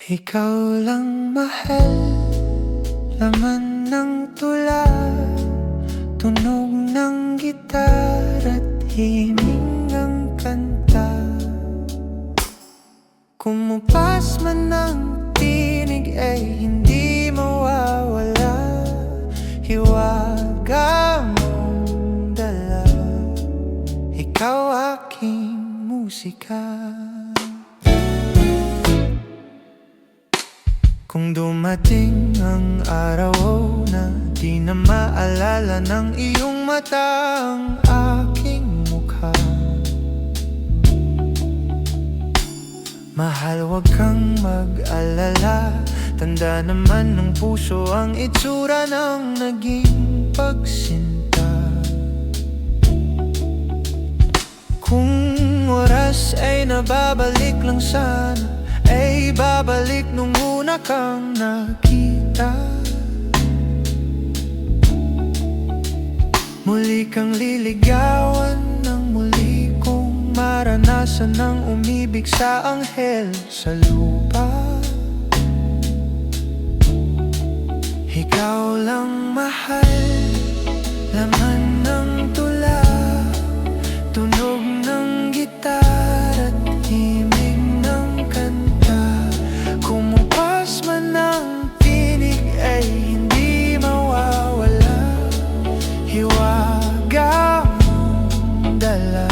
Ikaw lang mahal, laman ng tula, tunog ng gitar at himig ng kanta. Kumupas man ng tinig ay hindi mawawala, hiwaga mong dala, ikaw aking musika. Kung dumating ang araw na di na maalala ng iyong mata ang aking mukha, mahal, wag kang mag-alala, tanda naman ng puso ang itsura ng naging pagsinta. Kung oras ay nababalik lang sana, ay babalik nung una kang nakita. Muli kang liligawan ng muli kong maranasan ng umibig sa anghel sa lupa. Ikaw lang mahal, laman ng tula, tunog ng gitar at himig ng kanta. Kumupas man ng tinig ay hindi mawawala, hiwaga mong dala,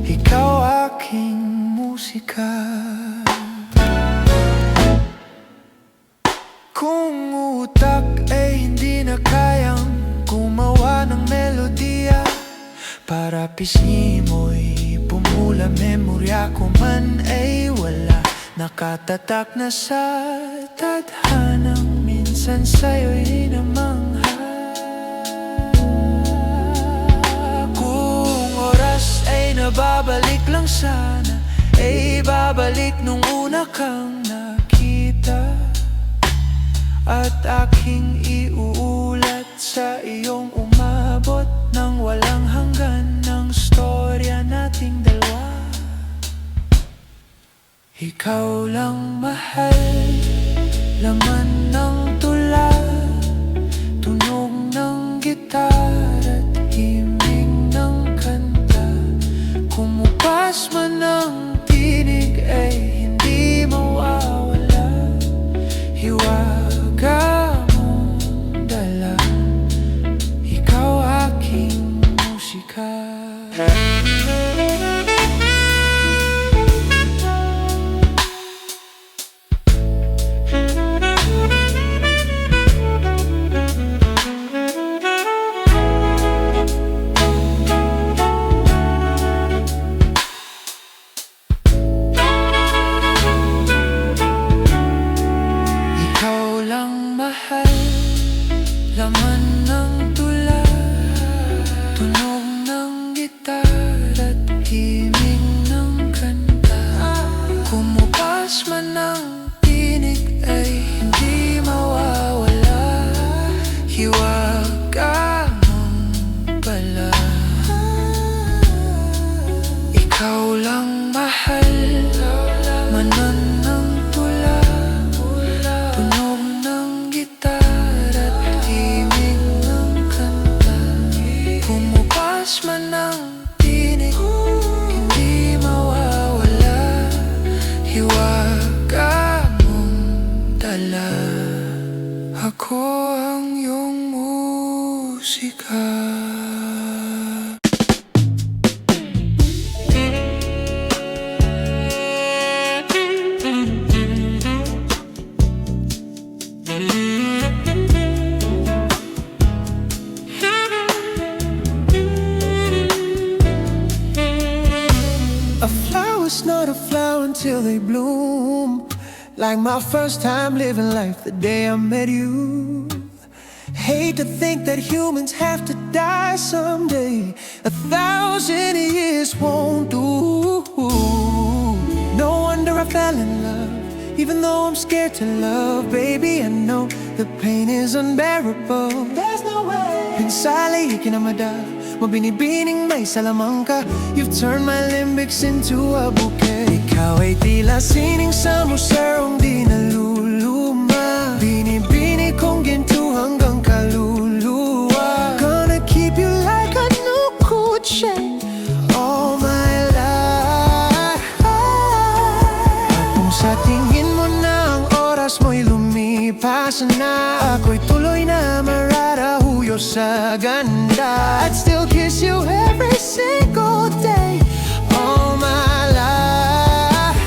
ikaw aking musika. Kung utak ay hindi na kayang gumawa ng melodiya para pisngi mo'y pumula, memorya ko man ay wala, nakatatak na sa tadhanang minsan sa'yo'y namangha. Kung oras ay nababalik lang sana, ay babalik nung una kang nakita, at aking iuulat sa iyong umabot ng walang hanggan ng storya nating dalawa. Ikaw lang mahal, laman ng tula, tunog ng gitar at himig ng kanta. Kumupas man ng tinig ay hindi mawawala, hiwaga mong dala, ikaw aking musika. Laman ng tula, tunog ng gitar at himig ng kanta. Kumupas man ng tinig ay hindi mawawala, hiwaga mong pala, ikaw lang mahal, manan ng tula, tunog ng gitar, man ng tinig, hindi mawawala, hiwaga mong dala, ako ang iyong musika. A flower's not a flower until they bloom, like my first time living life the day I met you. Hate to think that humans have to die someday, 1,000 years won't do. No wonder I fell in love, even though I'm scared to love. Baby, I know the pain is unbearable. There's no way. Pinsala, ikinamada, mabinibining may salamangka. You've turned my limbics into a bouquet. Ikaw ay tila sining sa museong di tingin mo na ang oras mo'y lumipas na, ako'y tuloy na mararahuyo sa ganda. I'd still kiss you every single day, all my life.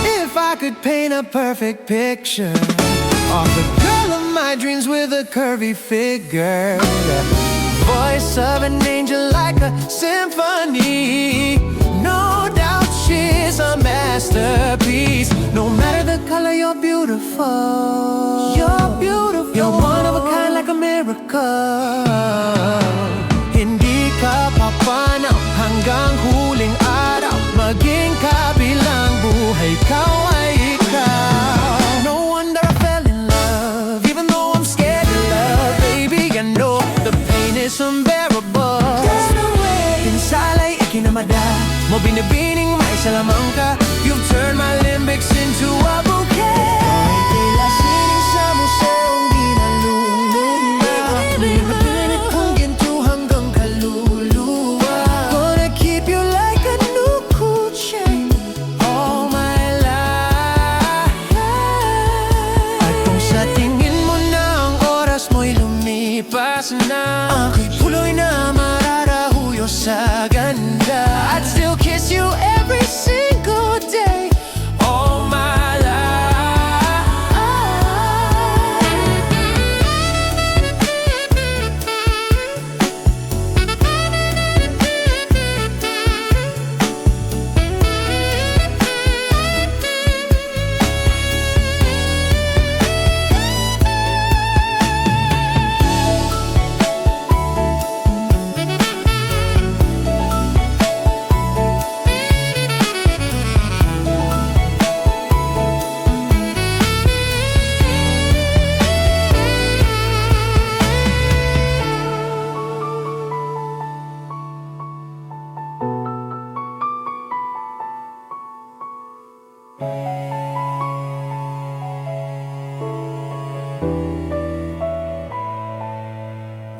If I could paint a perfect picture of the girl of my dreams with a curvy figure, voice of an angel like a symphony, no doubt she's a masterpiece. No matter the color, you're beautiful. You're beautiful. You're one of a kind, like a miracle. Hindi ka papanaw hanggang huling araw, maging kabilang buhay, ikaw ay ikaw. No wonder I fell in love, even though I'm scared to love. Baby, I know the pain is unbearable. Pinsala'y ikinamada mo, binibining may salamang ka. You've turned my limbics into a bouquet. Ay tila sining sa museong di naluluma, pinipilit kong ginto hanggang kaluluwa. Gonna keep you like a new cool chain all my life. At kung sa tingin mo na ang oras mo'y lumipas na, ako'y tuloy na mararahuyo sa ganda. I'd still kiss you every single day, all my life.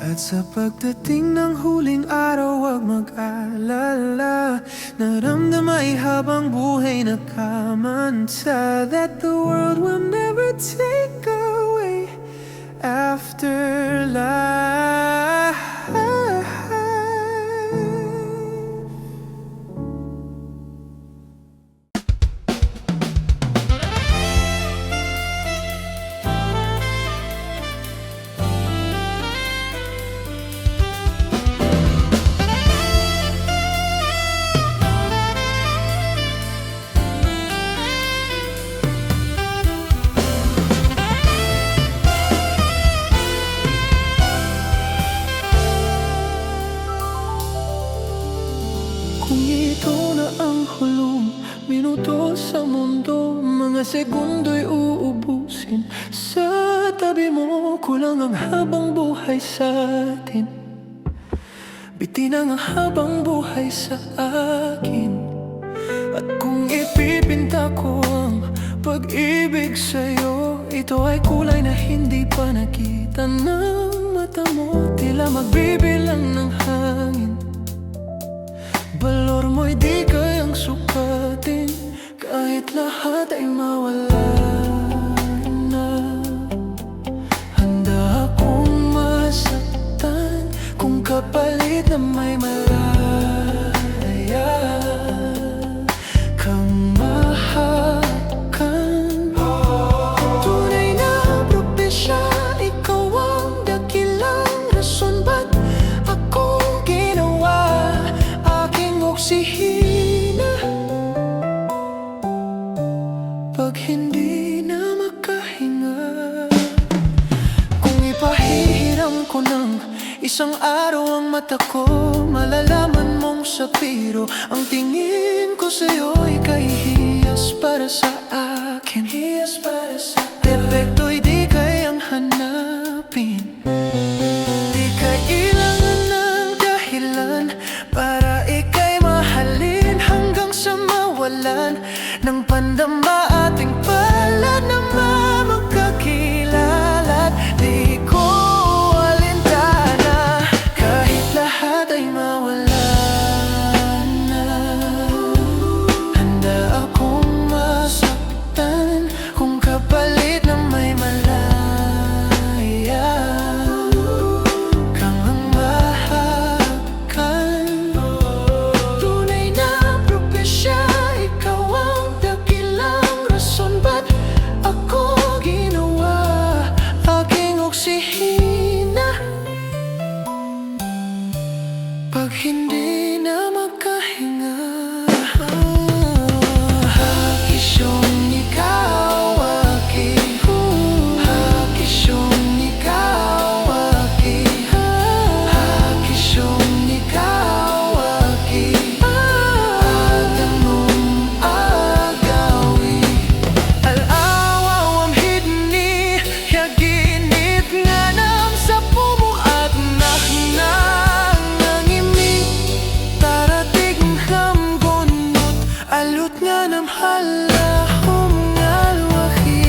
At sa pagdating ng huling araw, huwag mag-alala, naramdamay habang buhay nakamanta, that the world will never take away afterlife. Kung ito na ang hulong minuto sa mundo, mga segundo'y uubusin. Sa tabi mo, kulang ang habang buhay sa atin. Bitin ang habang buhay sa akin. At kung ipipinta ko ang pag-ibig sa'yo, ito ay kulay na hindi pa nakita ng mata mo. Tila magbibilang ng hangin, balor mo'y di kayang sukatin, kahit lahat ay mawala na. Handa akong masaktan kung kapalit na may malaya kang mahakan. Tunay na propesya, ikaw ang dakilang rason ba't ako ginawa aking oksihina. Pag hindi na makahinga, kung ipahihiram ko ng isang araw ang mata ko, malalaman mong sapiro ang tingin ko sa'yo'y kahihiyas para sa akin. Hiyas para sa akin. Perfecto'y di kayang hanapin, di kailangan ng dahilan para ika'y mahalin hanggang sa mawalan ng pandama ating palad na magkakilala. Di ko alintana kahit lahat ay mawala na. Handa namhalahom ngalwahi.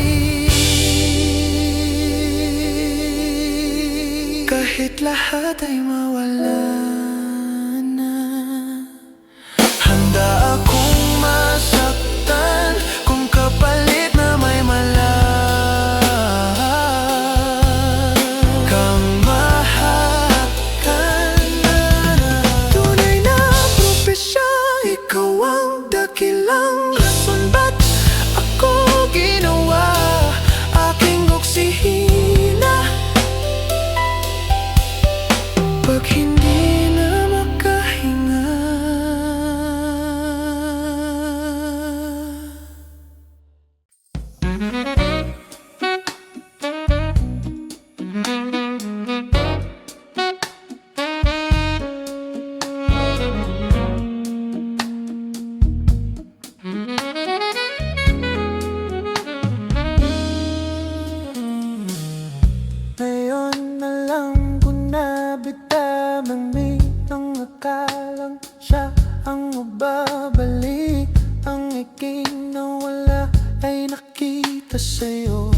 Kahit lahat ay mawala na, handa akong masaktan kung kapalit na may kang mahakan. Tunay na propesya, ikaw ang dakilang rason ba't ako ginawa aking oksihina. Pag hindi na makahinga, ngayon na lang ko nabitamang may nangakalang siya ang mababalik. Ang aking nawala ay nakita sa'yo.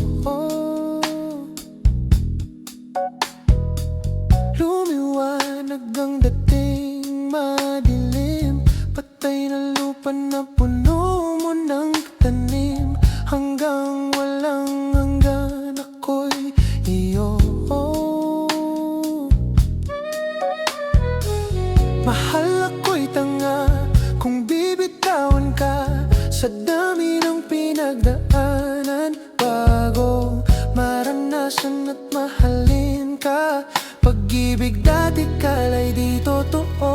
Lumiwanag ang dating madilim, patay na lupa na puno mo ng tanim. Hanggang walang hanggan ako'y iyo. Mahal ako'y tanga kung bibitawan ka sa dami ng pinagdaanan bago maranasan at mahalin ka. Pag-ibig dati kala'y di totoo.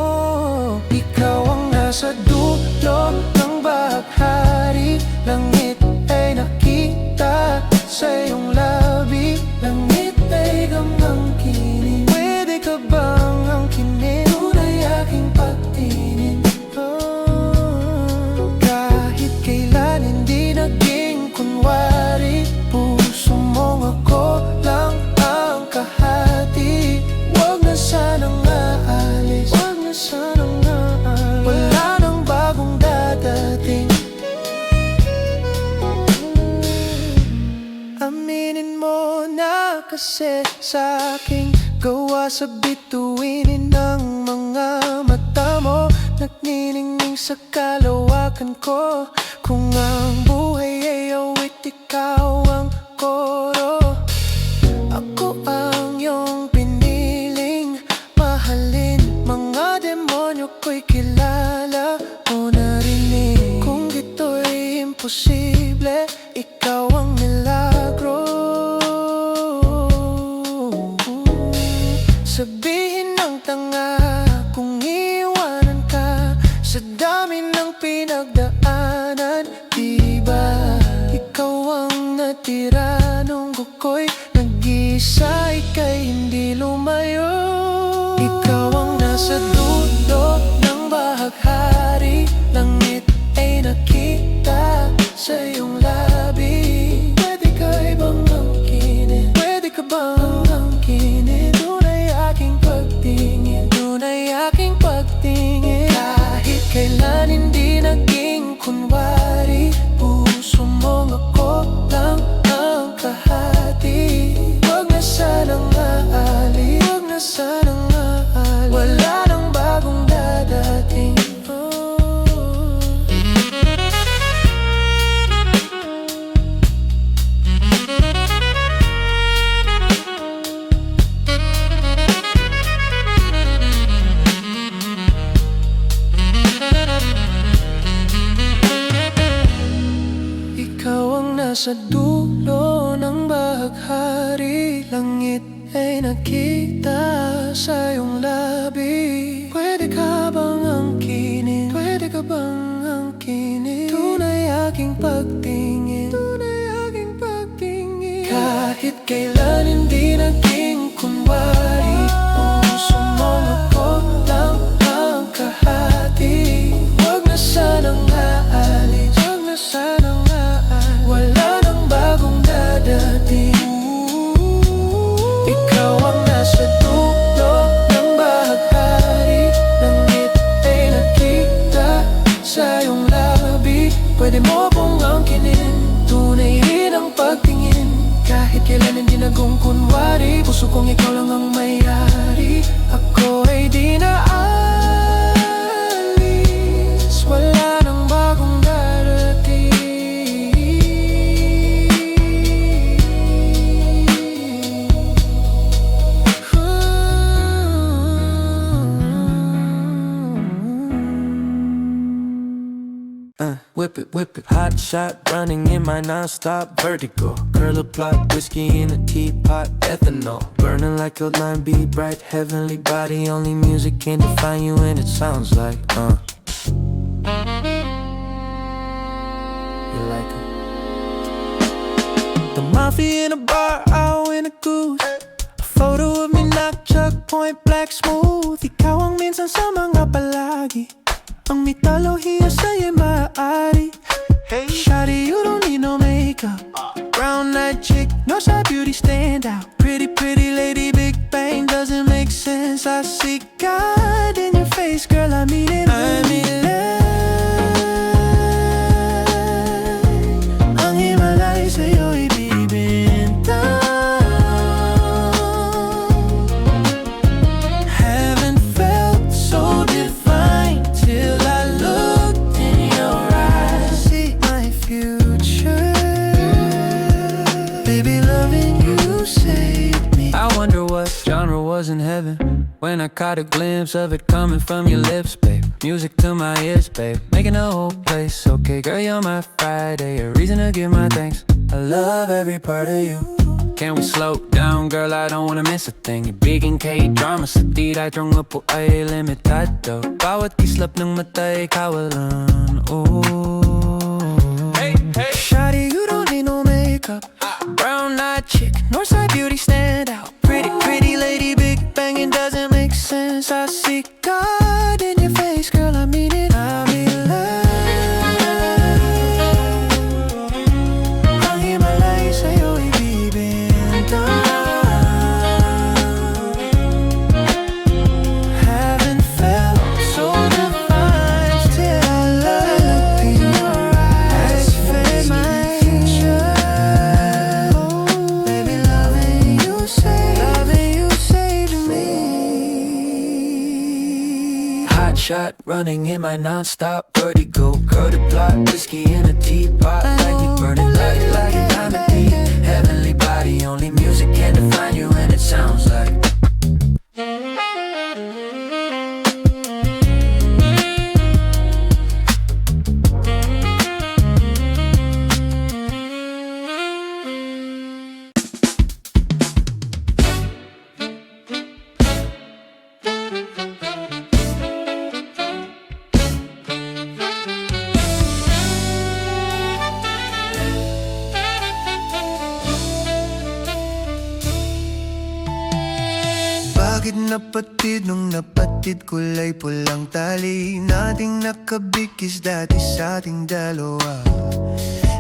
Ikaw ang nasa dulo ng bahaghari, langit ay nakita sa iyong labi. Langit ay gamang kinig, pwede ka bang angkinin? Tunay aking pagtingin. Kahit kailan hindi naging kunwari, puso mong ako lang ang kahati. Huwag na sanang aalis, huwag na sanang aalis. Wala nang bagong dadating. Aminin mo na kasi sa aking gawa sa bituinin ng mga mata mo, nagniningning sa kalawakan ko. Kung ang buhay ay awit, ikaw ang koro. Ako ang iyong piniling mahalin. Mga demonyo ko'y kilala o narinig. Kung ito'y imposible, ikaw ang milagro. Sabihin ng tanga kung iiwanan ka sa dami ng pinagdaanan. Diba ikaw ang natira nung ako'y nag-iisa, ika'y hindi lumayo. Ikaw ang nasa dulo ng bahaghari, langit ay nakita sa iyong labi. Pwede ka bang angkinin? Pwede ka bang angkinin? Tunay aking pagtingin, tunay aking pagtingin. Kahit kailan hindi naging kunwari, puso mong ako lang ang kahati. Huwag na sanang aalis, huwag na sanang aalis. Wala nang bagong dadating. Ikaw ang nasa dulo ng bahaghari, langit ay nakita sa iyong labi. Pwede ka bang angkinin? Pwede ka bang angkinin? Tunay aking pagtingin, tunay aking pagtingin. Kahit kailan hindi naging kunwari, puso mong ako lang ang kahati. Huwag na sanang aalis, huwag na sanang aalis. Wala nang bagong dadating. Ikaw ang nasa dulo ng bahaghari, langit ay nakita sa iyong labi. Pwede mo lobong angkinin, tunay rin ang pagtingin. Kahit kailan hindi nagkungkunwari, puso kong ikaw lang ang may-ari. Ako ay di na alis, wala nang bagong darating. Whip it, hot shot, running in my non-stop vertigo. Curl plot, whiskey in a teapot, ethanol. Burning like a line, be bright, heavenly body. Only music can define you and it sounds like, You like it? The mafia in a bar, out in a goose. A photo of me knock, chuck, point black, smooth. Ikaw ang minsan sa mga palagi. Ang mitolohiya sa'yo'y maaari. Hey, shawty, you don't need no makeup. Brown-eyed chick, no side beauty stand out. Pretty, pretty lady, Big Bang doesn't make sense. I see God in your face, girl, I mean it. I'm in love. Ang Himalaya sa'yo'y bibintang. Haven't felt so divine till I looked in your eyes. See my future, baby, loving you saved me. I wonder what genre was in heaven when I caught a glimpse of it coming from your lips, babe. Music to my ears, babe, making the whole place okay. Girl, you're my Friday, a reason to give my thanks. I love every part of you. Can we slow down, girl? I don't wanna miss a thing. Yung biging K-drama sa titay Trong po ay limitado. Bawat kislap ng mata ay kawalan. Hey, hey, shawty, you don't need no makeup. Brown-eyed chick, Northside beauty stand out. Pretty, pretty lady, Big Bang, it doesn't make sense. I see God in your face, girl, I mean it. I'm in love. Ang Himalaya sa'yo'y bibintang. Haven't felt so divine till I looked in your eyes. Fade my future. Baby, loving you saved me. Hot shot, running in my non-stop vertigo. Curl the plot, whiskey in a teapot. Like me burning like a diamond deep. Heavenly body, only music can define you and it sounds like. Bakit napatid nung napatid kulay pulang tali nating nakabikis dati sa ating dalawa.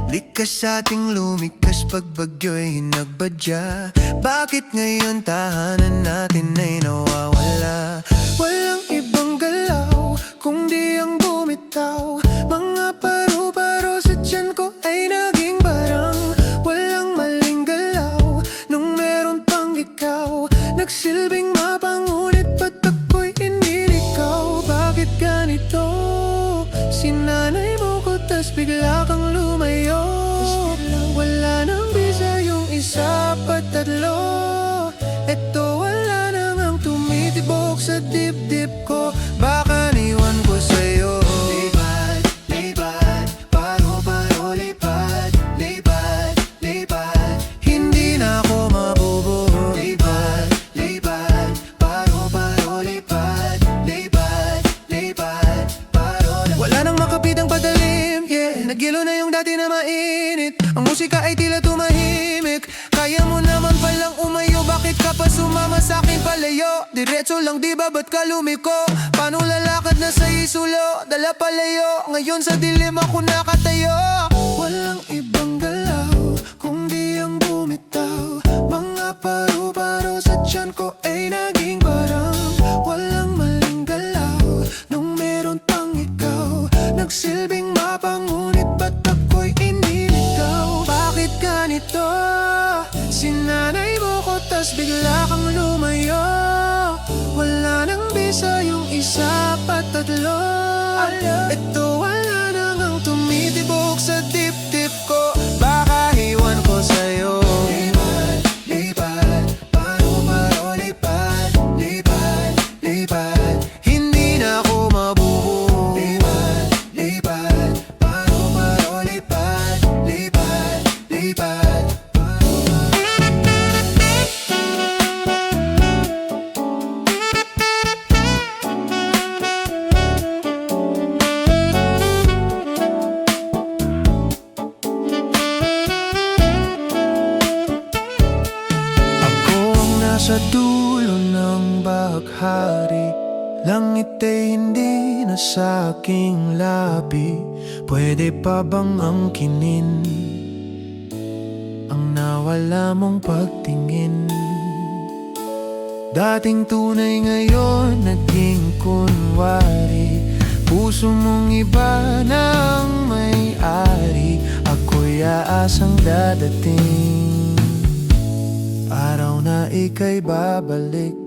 Likas ating lumikas pag bagyo'y hinagbadya. Bakit ngayon tahanan natin ay nawawala? Walang ibang galaw kung di ang bumitaw. Mga paru-paro sa tiyan ko ay naging barang. Walang maling galaw nung meron pang ikaw. Nagsilbing mapangunit ba't ako'y inilikaw? Bakit ganito? Sinanay mo ko tas bigla kang lumayo. Wala nang bisa yung isa pa tatlo. Eto wala nang ang tumitibok sa dibdib ko. Baka niwan ko sa'yo. Lipat, lipat, paro-paro lipat. Lipat, lipat, hindi na ako mabubuo. Lipat, lipat, paro-paro lipat. Lipat, lipat, paro. Wala nang makapitang padalim, yeah. Nagilo na yung dati na mainit. Ang musika ay tila tumahimik. Kaya mo naman palang umayo. Bakit ka pa sumama sa'king palayo? Diretso lang diba ba't ka lumiko? Paano lalakad na sa isulo? Dala palayo, ngayon sa dilim ako nakatayo. Walang ibang galaw kung di ang bumitaw. Mga paru-paro sa tiyan ko ay naging barang. Walang maling galaw nung meron pang ikaw. Nagsilbing mapangunit ba't ako tatlo. Ito wala nang ang tumitibok sa dibdib ko. Baka iwan ko sa'yo. Lipad, lipad, paano ba lipad? Lipad, lipad, hindi na ako mabubuo. Lipad, lipad, paano ba lipad? Lipad, lipad, sa dulo ng baghari, langit ay hindi na sa aking labi. Pwede pa bang angkinin ang nawala mong pagtingin? Dating tunay ngayon naging kunwari. Puso mong iba na ang may-ari. Ako'y aasang dadating araw na ika'y babalik.